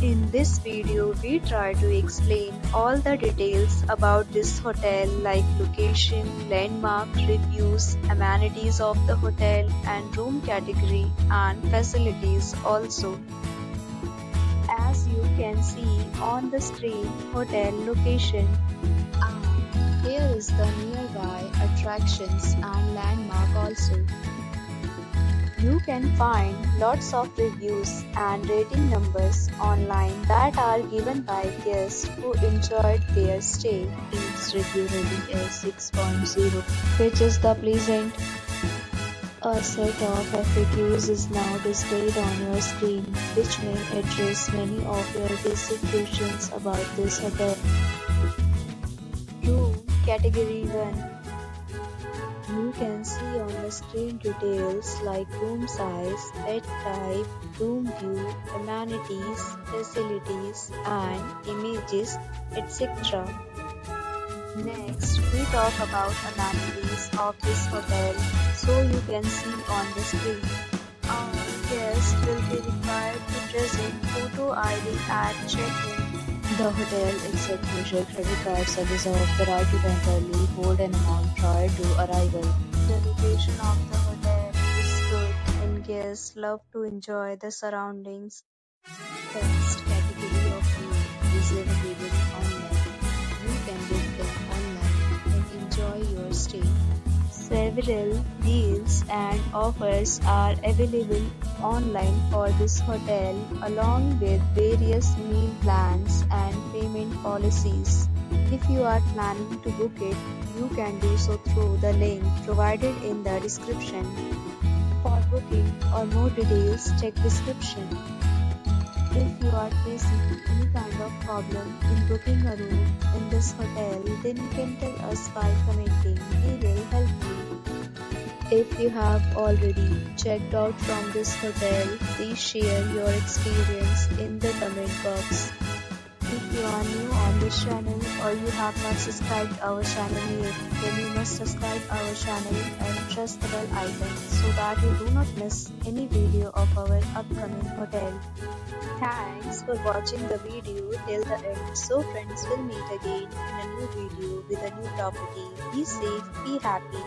In this video, we try to explain all the details about this hotel like location, landmark, reviews, amenities of the hotel and room category and facilities also. As you can see on the screen, hotel location. And here is the nearby attractions and landmark also. You can find lots of reviews and rating numbers online that are given by guests who enjoyed their stay. Its review rating is 6.0, which is the pleasant. A set of FAQs is now displayed on your screen, which may address many of your basic questions about this hotel. Room Category 1. You can see on the screen details like room size, bed type, room view, amenities, facilities, and images, etc. Next, we talk about amenities of this hotel, so you can see on the screen. Our guests will be required to present photo ID at check-in. The hotel accepts major credit cards and reserves the right to temporarily hold an amount prior to arrival. The location of the hotel is good and guests love to enjoy the surroundings. Next category of room is available online. You can book them online and enjoy your stay. Several deals and offers are available online for this hotel, along with various meal plans and payment policies. If you are planning to book it, you can do so through the link provided in the description. For booking or more details, check description. If you are facing any kind of problem in booking a room in this hotel, then you can tell us by commenting. We will help you. If you have already checked out from this hotel, please share your experience in the comment box. If you are new on this channel or you have not subscribed our channel yet, then you must subscribe our channel and press the bell icon so that you do not miss any video of our upcoming hotel. Thanks for watching the video till the end. So friends, will meet again in a new video with a new property. Be safe, be happy.